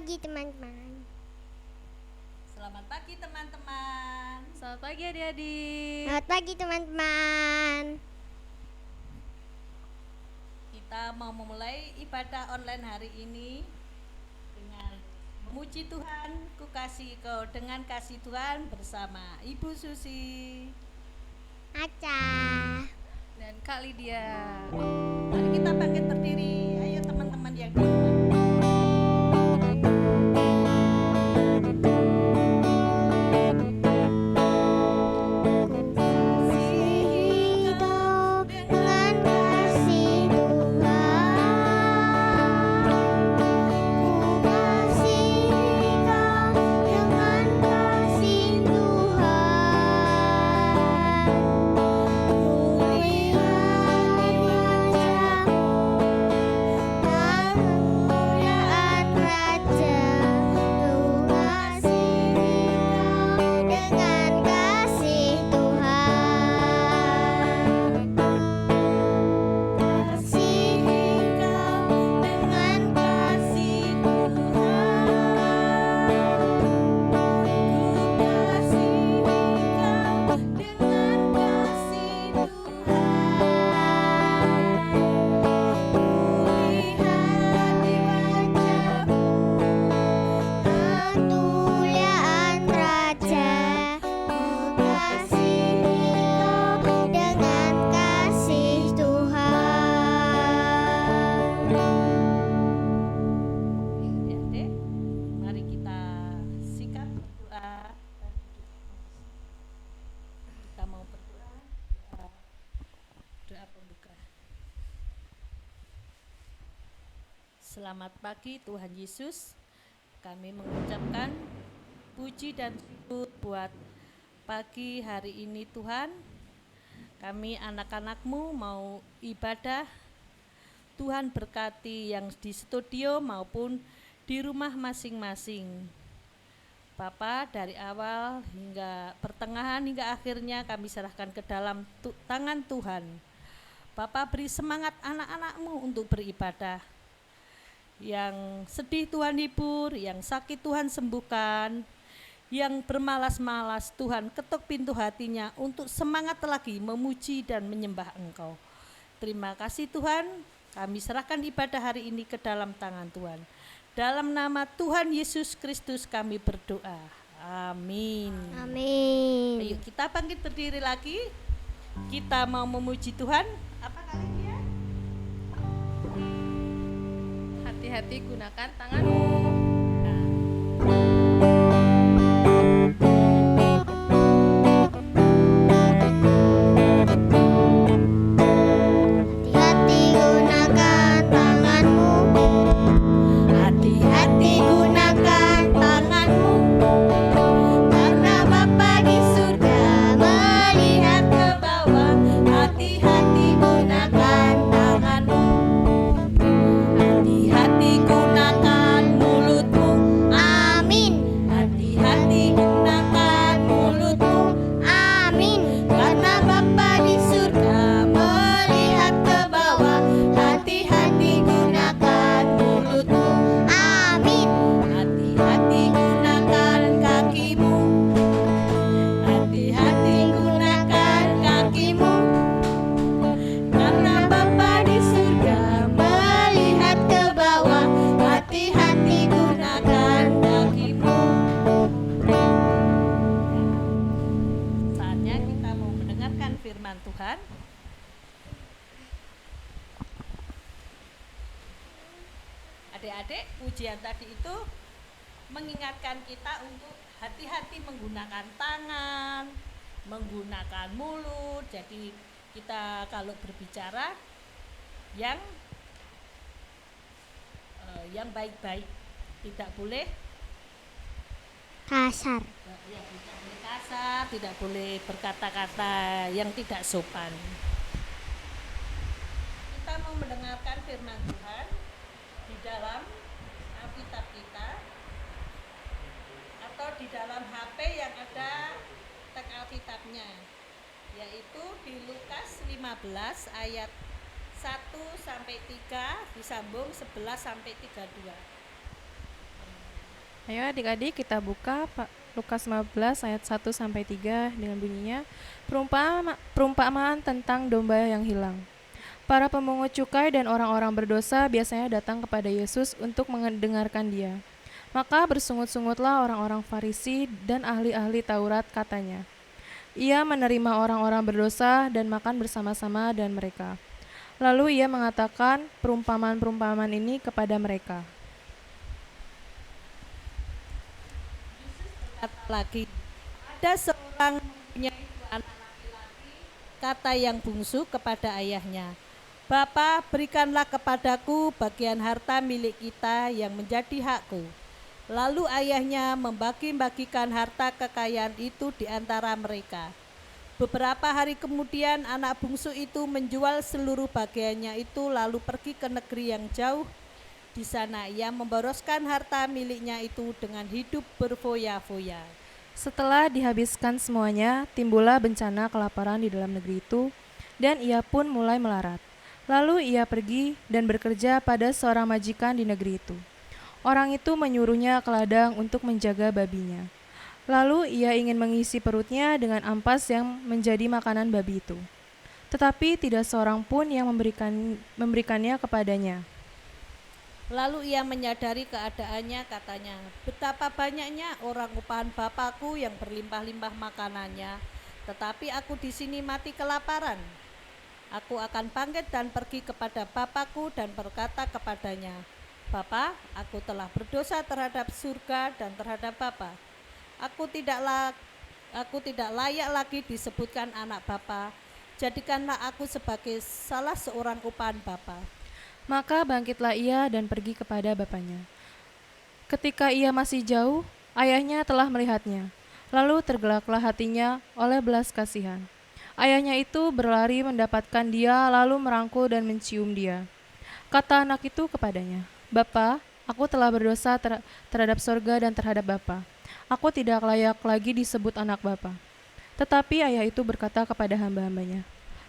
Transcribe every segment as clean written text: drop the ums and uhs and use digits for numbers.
pagi teman-teman. Selamat pagi teman-teman. Selamat pagi adik-adik. Selamat pagi teman-teman. Kita mau memulai ibadah online hari ini dengan memuji Tuhan. Ku kasih kau dengan kasih Tuhan bersama Ibu Susi, Aca Dan Kak Lydia. Mari kita bangkit berdiri. Ayo teman-teman yang di rumah. kasihi kau dengan kasih Tuhan. Ku kasihi kau dengan kasih Tuhan. Ku lihat di wajahmu kemuliaan Raja. Ku kasihi kau dengan kasih Tuhan. Kasihi kau dengan kasih Tuhan. Ku kasihi kau dengan kasih Tuhan. Ku lihat di wajahmu kemuliaan Raja. Ku kasihi kau dengan kasih Tuhan. Adik-adik, mari kita sikat berdoa. Kita mau berdoa. Doa pembuka. Selamat pagi Tuhan Yesus. Kami mengucapkan puji dan syukur buat pagi hari ini Tuhan. Kami anak-anak-Mu mau ibadah. Tuhan berkati yang di studio maupun di rumah masing-masing. Bapa, dari awal hingga pertengahan hingga akhirnya kami serahkan ke dalam tangan Tuhan. Bapa, beri semangat anak-anak-Mu untuk beribadah. Yang sedih Tuhan hibur, yang sakit Tuhan sembuhkan, yang bermalas-malas Tuhan ketuk pintu hatinya untuk semangat lagi memuji dan menyembah Engkau. Terima kasih Tuhan, kami serahkan ibadah hari ini ke dalam tangan Tuhan. Dalam nama Tuhan Yesus Kristus kami berdoa. Amin. Amin. Ayo kita bangkit berdiri lagi. Kita mau memuji Tuhan. Apa kali dia? Hati-hati gunakan tanganmu. Hati-hati gunakan tanganmu. Hati-hati gunakan tanganmu. Karena Bapa di surga melihat ke bawah. Hati-hati gunakan tanganmu. Hati-hati gunakan mulutmu. Amin. Hati-hati gunakan mulutmu. Amin. Karena Bapa di surga melihat ke bawah. Hati-hati gunakan mulutmu. Amin. Hati-hati gunakan kakimu. Hati-hati gunakan kakimu. Karena Bapa di surga melihat ke bawah. Hati-hati gunakan kakimu. Saatnya kita mau mendengarkan firman Tuhan. Adik-adik, pujian tadi itu mengingatkan kita untuk hati-hati menggunakan tangan, menggunakan mulut. Jadi kita kalau berbicara yang baik-baik, tidak boleh Kasar. tidak boleh kasar, tidak boleh berkata-kata yang tidak sopan. Kita mau mendengarkan firman Tuhan di dalam Alkitab kita atau di dalam HP yang ada teks Alkitabnya, yaitu di Lukas 15 ayat 1 sampai 3 disambung 11 sampai 32. Ayo adik-adik kita buka Lukas 15 ayat 1 sampai 3 dengan bunyinya perumpamaan tentang domba yang hilang. Para pemungut cukai dan orang-orang berdosa biasanya datang kepada Yesus untuk mendengarkan dia. Maka bersungut-sungutlah orang-orang Farisi dan ahli-ahli Taurat katanya. Ia menerima orang-orang berdosa dan makan bersama-sama dan mereka. Lalu ia mengatakan perumpamaan-perumpamaan ini kepada mereka. Kata lagi, ada seorang mempunyai dua anak laki-laki, kata yang bungsu kepada ayahnya, Bapa, berikanlah kepadaku bagian harta milik kita yang menjadi hakku. Lalu ayahnya membagi-bagikan harta kekayaan itu di antara mereka. Beberapa hari kemudian anak bungsu itu menjual seluruh bagiannya itu lalu pergi ke negeri yang jauh. Di sana ia memboroskan harta miliknya itu dengan hidup berfoya-foya. Setelah dihabiskan semuanya, timbullah bencana kelaparan di dalam negeri itu, dan ia pun mulai melarat. Lalu ia pergi dan bekerja pada seorang majikan di negeri itu. Orang itu menyuruhnya ke ladang untuk menjaga babinya. Lalu ia ingin mengisi perutnya dengan ampas yang menjadi makanan babi itu. Tetapi tidak seorang pun yang memberikannya kepadanya. Lalu ia menyadari keadaannya, katanya, betapa banyaknya orang upahan bapakku yang berlimpah-limpah makanannya, tetapi aku di sini mati kelaparan. Aku akan bangkit dan pergi kepada bapakku dan berkata kepadanya, Bapa, aku telah berdosa terhadap surga dan terhadap Bapa. Aku tidak layak lagi disebutkan anak Bapa. Jadikanlah aku sebagai salah seorang upahan Bapa. Maka bangkitlah ia dan pergi kepada bapaknya. Ketika ia masih jauh, ayahnya telah melihatnya. Lalu tergeraklah hatinya oleh belas kasihan. Ayahnya itu berlari mendapatkan dia, lalu merangkul dan mencium dia. Kata anak itu kepadanya, Bapa, aku telah berdosa terhadap sorga dan terhadap Bapa. Aku tidak layak lagi disebut anak Bapa. Tetapi ayah itu berkata kepada hamba-hambanya,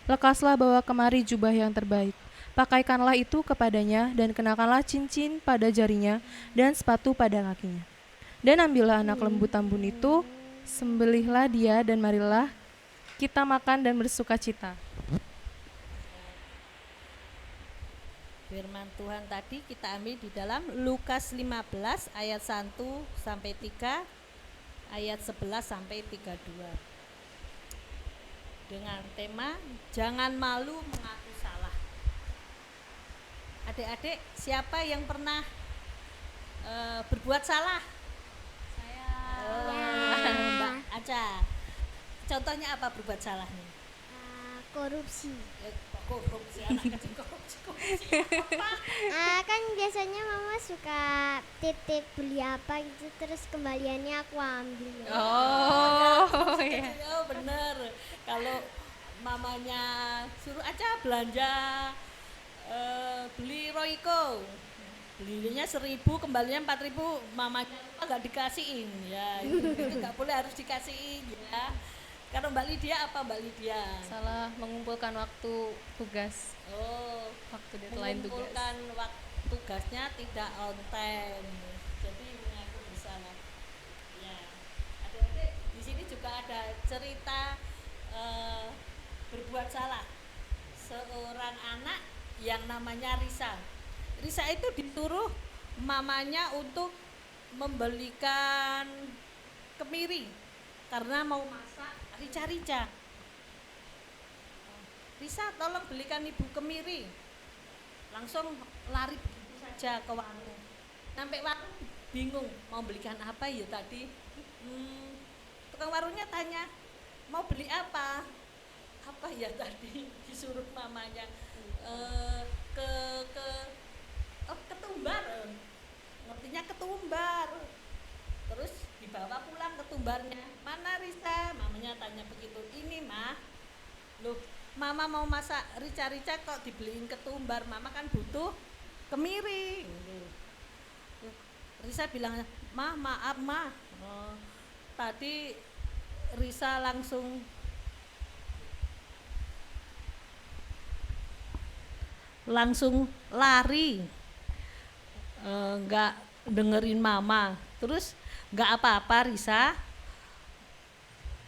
lekaslah bawa kemari jubah yang terbaik. Pakaikanlah itu kepadanya dan kenakanlah cincin pada jarinya dan sepatu pada kakinya. Dan ambillah anak lembu tambun itu, sembelihlah dia dan marilah kita makan dan bersukacita. Firman Tuhan tadi kita ambil di dalam Lukas 15 ayat 1 sampai 3, ayat 11 sampai 32. Dengan tema jangan malu mengaku salah. Adik-adik, siapa yang pernah berbuat salah? Saya. Mbak Aca. Contohnya apa berbuat salahnya? Korupsi. Korupsi, anak kecil korupsi. Apa? Kan biasanya mama suka titip beli apa gitu, terus kembaliannya aku ambil. Oh, iya. Oh bener. Kalau mamanya suruh aja belanja beli Royco, belinya 1.000 kembalinya 4.000, mamanya nggak dikasihin ya, itu nggak boleh, harus dikasihin ya. Kalau Mbak Lydia apa Mbak Lydia? Salah mengumpulkan waktu tugas. Oh, Waktu deadline tugas. mengumpulkan waktu tugasnya tidak on time, jadi mengaku bersalah. Ya, adik-adik di sini juga ada cerita berbuat salah. Seorang anak yang namanya Risa. Risa itu disuruh mamanya untuk membelikan kemiri karena mau masak rica-rica. Risa, tolong belikan ibu kemiri. Langsung lari begitu saja ke warung. Sampai warung bingung mau belikan apa ya tadi. Tukang warungnya tanya, mau beli apa? Apa ya tadi, disuruh mamanya ketumbar. Ngertinya ketumbar. Terus dibawa pulang ketumbarnya. Mana Risa? Mamanya tanya begitu. Ini mah, loh, mama mau masak rica-rica kok dibeliin ketumbar. Mama kan butuh kemiri. Risa bilang, maaf ma. Tadi Risa langsung lari, nggak dengerin mama. Terus nggak apa-apa Risa,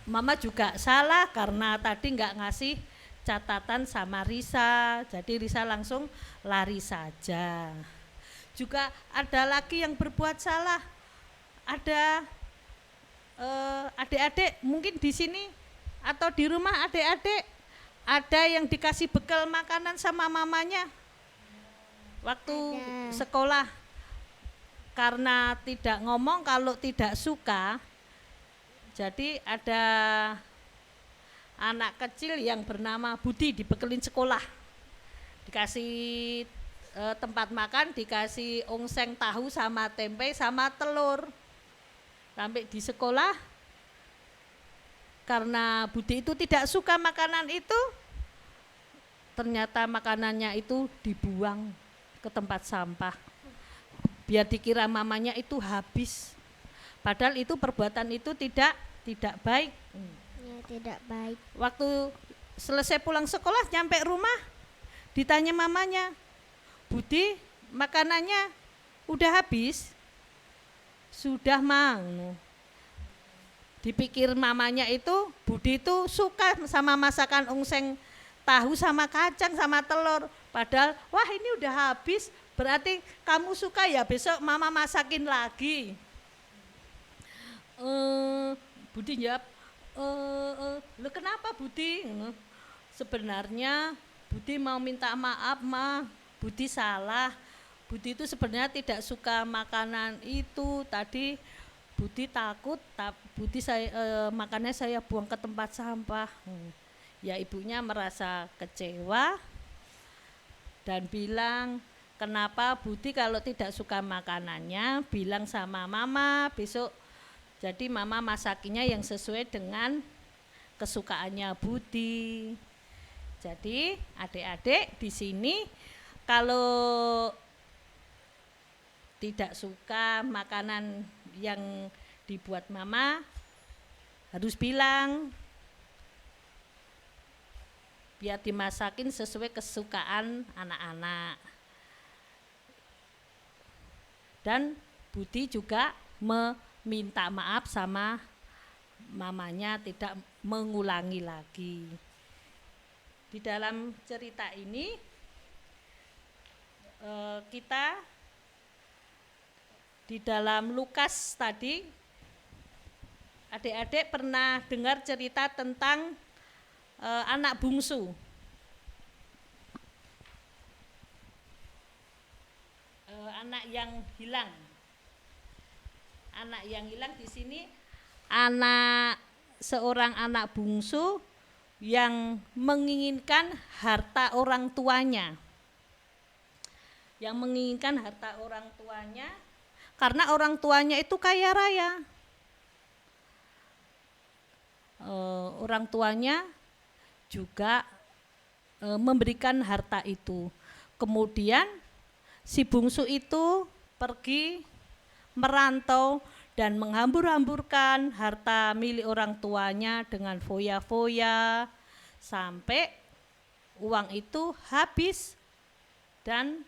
Mama juga salah karena tadi nggak ngasih catatan sama Risa, jadi Risa langsung lari saja. Juga ada lagi yang berbuat salah, ada adik-adik mungkin di sini atau di rumah adik-adik ada yang dikasih bekal makanan sama mamanya waktu Ada. sekolah, karena tidak ngomong kalau tidak suka. Jadi ada anak kecil yang bernama Budi dibekelin sekolah, dikasih tempat makan, dikasih ongseng tahu sama tempe sama telur. Sampai di sekolah karena Budi itu tidak suka makanan itu, ternyata makanannya itu dibuang ke tempat sampah. Biar dikira mamanya itu habis. Padahal itu perbuatan itu tidak baik. Ya, tidak baik. Waktu selesai pulang sekolah nyampe rumah ditanya mamanya, Budi makanannya udah habis? Sudah Mang. Dipikir mamanya itu Budi itu suka sama masakan ongseng tahu sama kacang sama telur. Padahal wah ini udah habis, berarti kamu suka ya, besok mama masakin lagi. Budi jawab, lo kenapa Budi? Sebenarnya Budi mau minta maaf Ma, Budi salah. Budi itu sebenarnya tidak suka makanan itu. Tadi Budi takut, makannya saya buang ke tempat sampah. Ya ibunya merasa kecewa dan bilang, kenapa Budi kalau tidak suka makanannya bilang sama mama besok. Jadi mama masakinya yang sesuai dengan kesukaannya Budi. Jadi adik-adik di sini kalau tidak suka makanan yang dibuat mama harus bilang, biar dimasakin sesuai kesukaan anak-anak. Dan Budi juga meminta maaf sama mamanya, tidak mengulangi lagi. Di dalam cerita ini kita di dalam Lukas tadi, adik-adik pernah dengar cerita tentang anak bungsu. Anak yang hilang. Anak yang hilang di sini seorang anak bungsu yang menginginkan harta orang tuanya. Yang menginginkan harta orang tuanya karena orang tuanya itu kaya raya. Orang tuanya juga memberikan harta itu. Kemudian si bungsu itu pergi merantau dan menghambur-hamburkan harta milik orang tuanya dengan foya-foya sampai uang itu habis, dan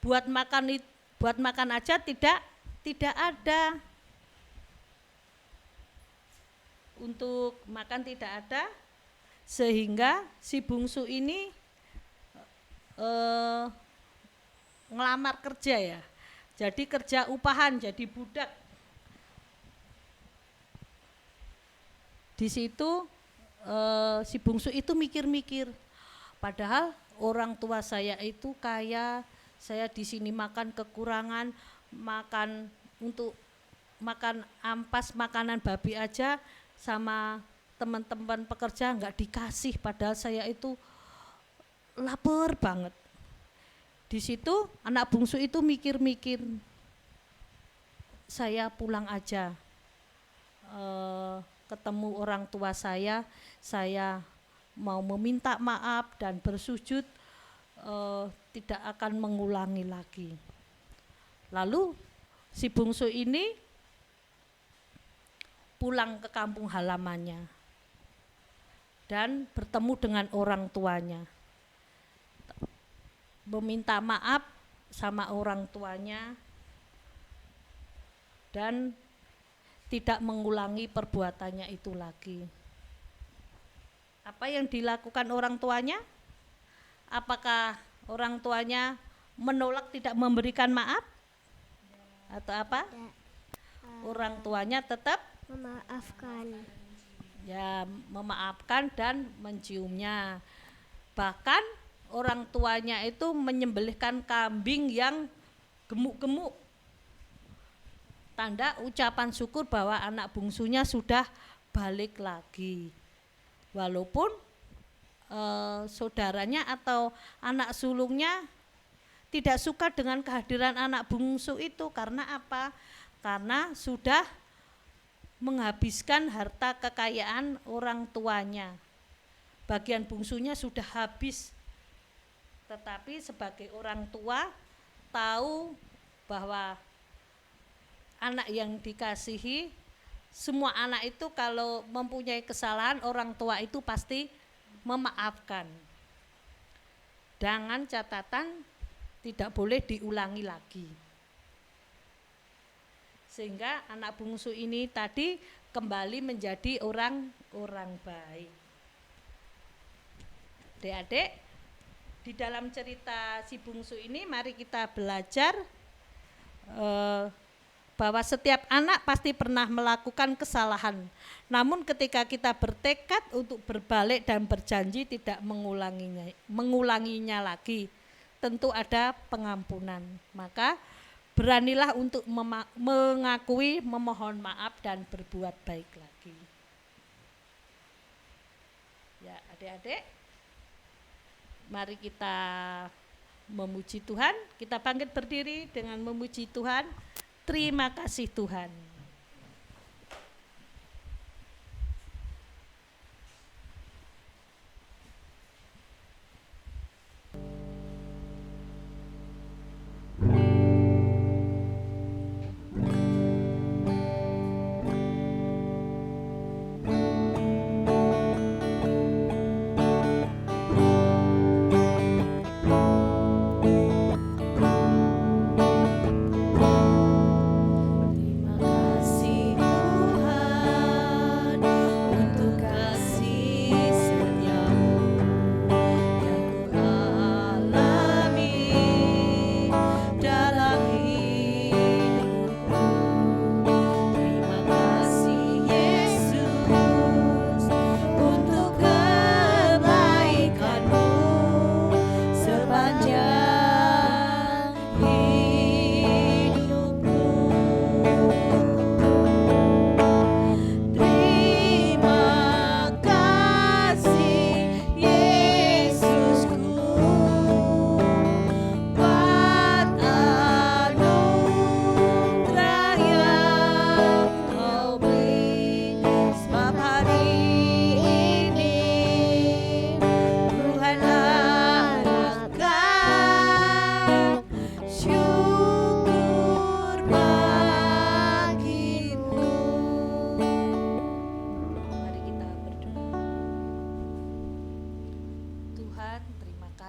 buat makan aja tidak ada. Untuk makan tidak ada, sehingga si bungsu ini ngelamar kerja ya. Jadi kerja upahan, jadi budak. Di situ si bungsu itu mikir-mikir, padahal orang tua saya itu kaya, saya di sini makan kekurangan, untuk makan ampas makanan babi aja sama teman-teman pekerja nggak dikasih, padahal saya itu lapar banget. Di situ anak bungsu itu mikir-mikir, saya pulang aja, ketemu orang tua saya mau meminta maaf dan bersujud, tidak akan mengulangi lagi. Lalu si bungsu ini pulang ke kampung halamannya dan bertemu dengan orang tuanya, meminta maaf sama orang tuanya dan tidak mengulangi perbuatannya itu lagi. Apa yang dilakukan orang tuanya? Apakah orang tuanya menolak, tidak memberikan maaf? Atau apa? Orang tuanya tetap Memaafkan. ya memaafkan dan menciumnya. Bahkan orang tuanya itu menyembelihkan kambing yang gemuk-gemuk, tanda ucapan syukur bahwa anak bungsunya sudah balik lagi, walaupun saudaranya atau anak sulungnya tidak suka dengan kehadiran anak bungsu itu. Karena apa? Karena sudah menghabiskan harta kekayaan orang tuanya, bagian bungsunya sudah habis. Tetapi sebagai orang tua tahu bahwa anak yang dikasihi, semua anak itu kalau mempunyai kesalahan, orang tua itu pasti memaafkan. Dengan catatan tidak boleh diulangi lagi. Sehingga anak bungsu ini tadi kembali menjadi orang baik. Adik-adik, di dalam cerita si bungsu ini mari kita belajar bahwa setiap anak pasti pernah melakukan kesalahan. Namun ketika kita bertekad untuk berbalik dan berjanji tidak mengulanginya lagi, tentu ada pengampunan. Maka beranilah untuk mengakui, memohon maaf dan berbuat baik lagi. Ya, adik-adik, mari kita memuji Tuhan. Kita bangkit berdiri dengan memuji Tuhan. Terima kasih Tuhan.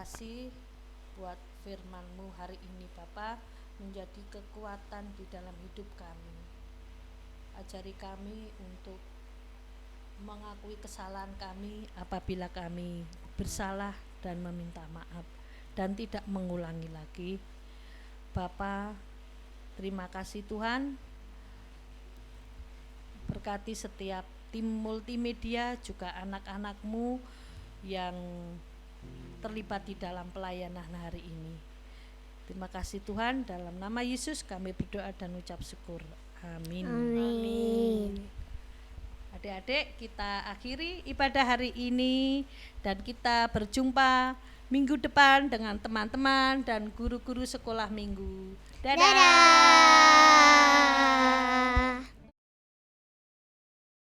kasih buat firman-Mu hari ini Bapa, menjadi kekuatan di dalam hidup kami. Ajari kami untuk mengakui kesalahan kami apabila kami bersalah dan meminta maaf dan tidak mengulangi lagi. Bapa, terima kasih Tuhan. Berkati setiap tim multimedia, juga anak-anak-Mu yang terlibat di dalam pelayanan hari ini. Terima kasih Tuhan, dalam nama Yesus kami berdoa dan ucap syukur. Amin. Amin. Adik-adik, kita akhiri ibadah hari ini dan kita berjumpa minggu depan dengan teman-teman dan guru-guru sekolah minggu. Dadah. Dadah.